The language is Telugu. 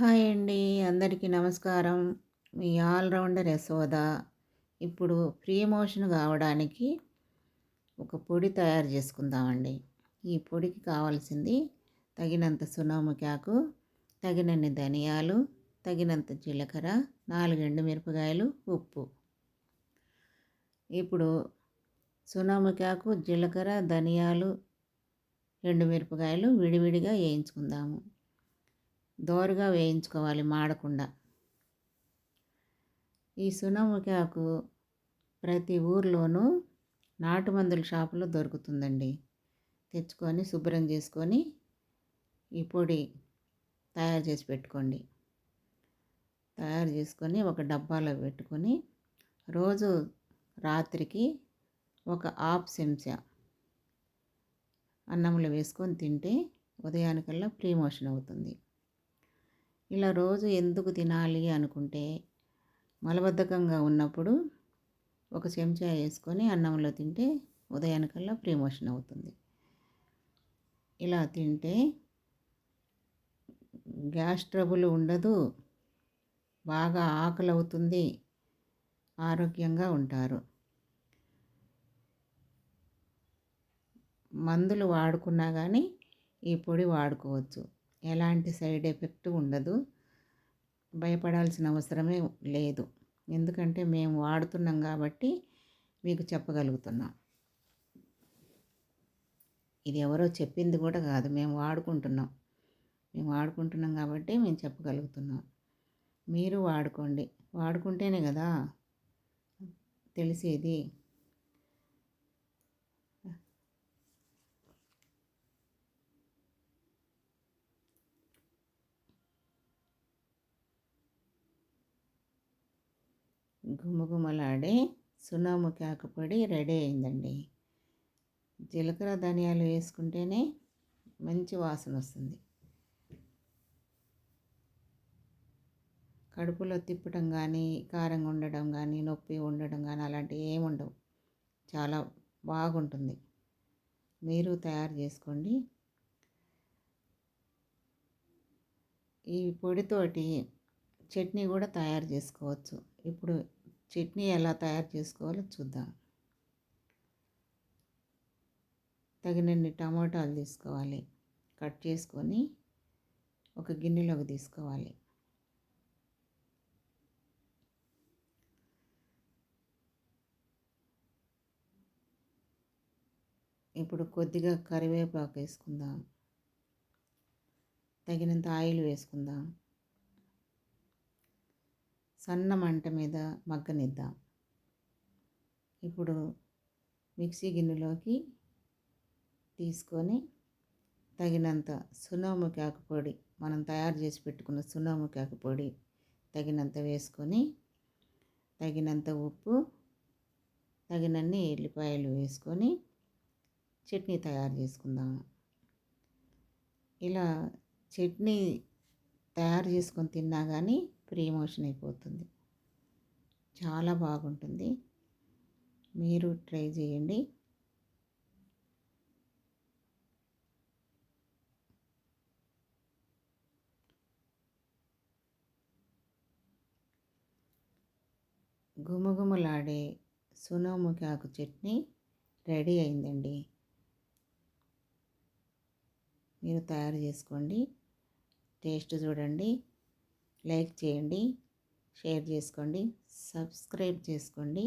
హాయ్ అండి. అందరికీ నమస్కారం. మీ ఆల్‌రౌండర్ యశోద. ఇప్పుడు ప్రీ మోషన్ కావడానికి ఒక పొడి తయారు చేసుకుందామండి. ఈ పొడికి కావాల్సింది తగినంత సోనామొగ్యాకు, తగినన్ని ధనియాలు, తగినంత జీలకర్ర, 4 ఎండుమిరపకాయలు, ఉప్పు. ఇప్పుడు సోనామొగ్యాకు, జీలకర్ర, ధనియాలు, ఎండుమిరపకాయలు విడివిడిగా వేయించుకుందాము. దోరగా వేయించుకోవాలి, మాడకుండా. ఈ సోనామొగ్యాకు ప్రతి ఊర్లోనూ నాటు మందుల షాపులో దొరుకుతుందండి. తెచ్చుకొని శుభ్రం చేసుకొని ఈ పొడి తయారు చేసి పెట్టుకోండి. తయారు చేసుకొని ఒక డబ్బాలో పెట్టుకొని రోజు రాత్రికి ఒక హాఫ్ చెంచా అన్నంలో వేసుకొని తింటే ఉదయానికల్లా ప్రీ మోషన్ అవుతుంది. ఇలా రోజు ఎందుకు తినాలి అనుకుంటే, మలబద్ధకంగా ఉన్నప్పుడు ఒక చెంచా వేసుకొని అన్నంలో తింటే ఉదయానికల్లా ప్రీ మోషన్ అవుతుంది. ఇలా తింటే గ్యాస్ ట్రబుల్ ఉండదు, బాగా ఆకలి అవుతుంది, ఆరోగ్యంగా ఉంటారు. మందులు వాడుకున్నా కానీ ఈ పొడి వాడుకోవచ్చు. ఎలాంటి సైడ్ ఎఫెక్ట్ ఉండదు. భయపడాల్సిన అవసరమే లేదు. ఎందుకంటే మేము వాడుతున్నాం కాబట్టి మీకు చెప్పగలుగుతున్నాం. ఇది ఎవరో చెప్పింది కూడా కాదు, మేము వాడుకుంటున్నాం. మేము వాడుకుంటున్నాం కాబట్టి మేము చెప్పగలుగుతున్నాం. మీరు వాడుకోండి. వాడుకుంటేనే కదా తెలిసేది. గుమగుమలాడే సోనామొగ్యాకు పొడి రెడీ అయిందండి. జీలకర్ర, ధనియాలు వేసుకుంటేనే మంచి వాసన వస్తుంది. కడుపులో తిప్పటం కానీ, కారంగా ఉండడం కానీ, నొప్పి ఉండడం కానీ అలాంటివి ఏమి ఉండవు. చాలా బాగుంటుంది. మీరు తయారు చేసుకోండి. ఈ పొడితోటి చట్నీ కూడా తయారు చేసుకోవచ్చు. ఇప్పుడు చట్నీ ఎలా తయారు చేసుకోవాలో చూద్దాం. తగినన్ని టమాటాలు తీసుకోవాలి. కట్ చేసుకొని ఒక గిన్నెలోకి తీసుకోవాలి. ఇప్పుడు కొద్దిగా కరివేపాకు వేసుకుందాం. తగినంత ఆయిల్ వేసుకుందాం. సన్న మంట మీద మగ్గనిద్దాం. ఇప్పుడు మిక్సీ గిన్నెలోకి తీసుకొని తగినంత సోనామొగ్యాకు పొడి, మనం తయారు చేసి పెట్టుకున్న సోనామొగ్యాకు పొడి తగినంత వేసుకొని, తగినంత ఉప్పు, తగినన్ని ఎల్లిపాయలు వేసుకొని చట్నీ తయారు చేసుకుందాము. ఇలా చట్నీ తయారు చేసుకొని తిన్నా కానీ ప్రీ మోషన్ అయిపోతుంది. చాలా బాగుంటుంది. మీరు ట్రై చేయండి. గుమగుమలాడే సోనామొగ్యాకు చట్నీ రెడీ అయిందండి. మీరు తయారు చేసుకోండి. టేస్ట్ చూడండి. లైక్ చేయండి, షేర్ చేసుకోండి, సబ్స్క్రైబ్ చేసుకోండి.